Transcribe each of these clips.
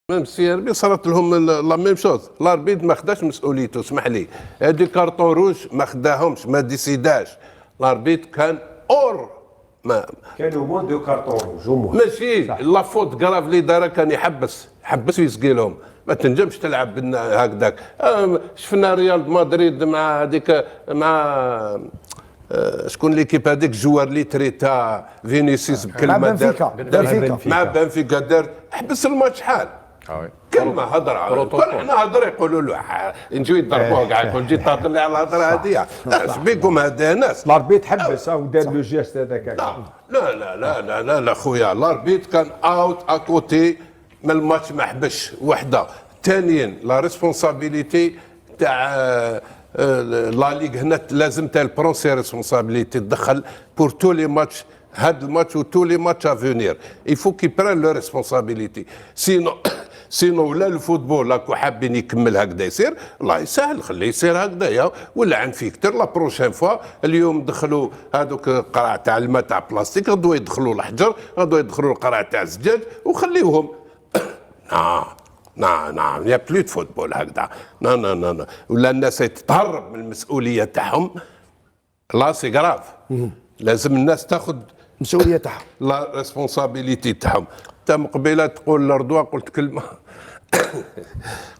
ميم سي ار بي صارت لهم لا ميم شوز، لاربيد ما خداش مسؤوليته، اسمح لي، هادي كارطون روج ما خداهمش، ما ديسيداش، لاربيد كان اور ما كانوا مون دو كارطون روج ماشي لا فوت كراف اللي دارها كان يحبس ويسقي لهم، ما تنجمش تلعب هكذاك. شفنا ريال مدريد مع هذيك مع شكون ليكيب هذيك الجوار اللي تريتا فينيسيوس بكلمه مع بنفيكا دار حبس الماتش شحال كلمه هضره حنا هضره يقولوا له نجيو يضربوه كاع يقول جي تهضر لي على الهضره هذه اش بيكم هذا ناس. لاربيت حبس ودار لو جيست هذاك. لا لا لا لا لا لا خويا لاربيت كان اوت اكوتي من الماتش ما حبش وحده. ثانيا لا ريسبونسابيلتي تاع لا ليغ هنا لازم تاع البرون سي ريسبونسابيلتي تدخل بور تو لي ماتش هاد الماتش و تو لي ماتش افونير يفو كي بران لو ريسبونسابيلتي سينو ولا الفوتبول راكو حابين يكمل هكذا يصير الله يسهل خليه يصير هكذايا ولا عن فيكتور لا بروشين فوا. اليوم دخلوا هذوك قرع تاع الماء تاع بلاستيك غدوه يدخلوا الحجر غدوه يدخلوا القرع تاع الزجاج وخليوهم. نعم يا بلو فوتبول هكذا نا ولا الناس تتهرب من المسؤوليه تاعهم. لا سي غراف لازم الناس تاخذ المسؤوليه تاعهم لا ريسبونسابيلتي تاعهم. انت مقبله تقول لردوا قلت كلمه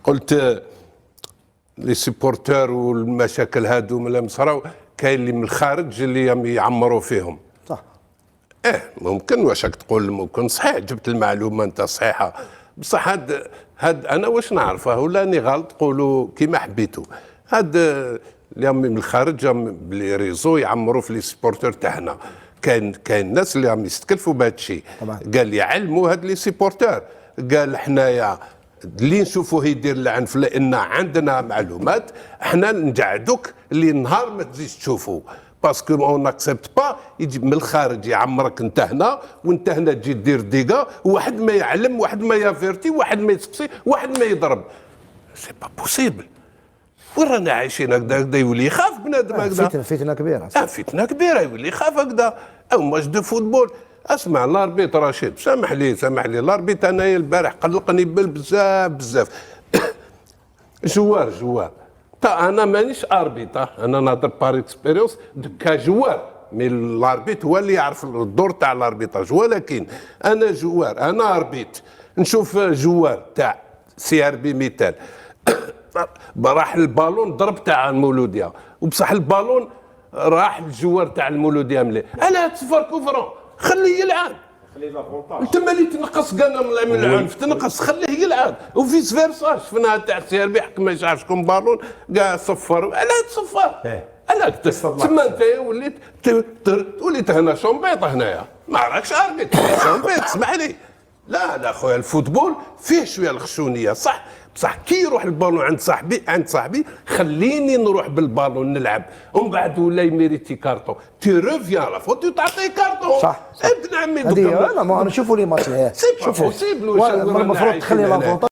قلت لي سيبورتور والمشاكل هادو من صراو كاين اللي من الخارج اللي يعمروا فيهم صح. ممكن واش راك تقول ممكن صحيح جبت المعلومه انت صحيحه بصح هاد انا واش نعرفه ولا اني غلط قولوا كيما حبيتوا. هاد اللي من الخارج بلي ريزو يعمروا في لي سيبورتور تاعنا كاين ناس اللي راهم يستكلفوا بهذا الشيء. قال يعلموا هاد لي سيبورتور قال حنايا اللي نشوفوه يدير العنف لان عندنا معلومات احنا نقعدوك اللي نهار ما تزيدش تشوفوا باسكو اون اكسبت با يجي من الخارج يعمرك انت هنا وانت هنا تجي دير ديغا واحد ما يعلم واحد ما يافيرتي واحد ما يسقسي واحد ما يضرب سي با بوسيبل. وين رانا عايشين هكذا يولي يخاف بنادم هكذا. فتنه كبيره. فتنه كبيره يولي يخاف هكذا. او ماتش دو فوتبول اسمع لاربيت رشيد سامح لي لاربيت انايا البارح قلقني بزاف جوار انا مانيش اربيط انا نهضر بار اكسبيريونس كجوار مي لاربيت هو اللي يعرف الدور تاع الاربيطاج ولكن انا جوار انا اربيط نشوف جوار تاع سي ار بي مثال راح البالون ضرب تاع المولوديه وبصح البالون راح الجوار تاع المولوديه ملي انا تصفر كفرون خليه يلعب انت مالي تنقص كاع من العنف تنقص خليه يلعب وفيس فيرسا شفناها تاع سي ار بي حق ما يعرفش شكون بالون كاع صفر علاه تصفر علاه تما انت وليت هنا شومبيط هنايا ما راكش اربيط شومبيط اسمح لي. لا خويا الفوتبول فيه شويه الخشونيه بصح كي يروح البالون عند صاحبي خليني نروح بالبالون نلعب ومن بعد ولا يميريتي كارطون تي روفيان لا فوت تعطيه كارطون صح ابن عمي هذه ما نشوفوا لي ماتش سي با بوسيبل المفروض تخلي لافونتاج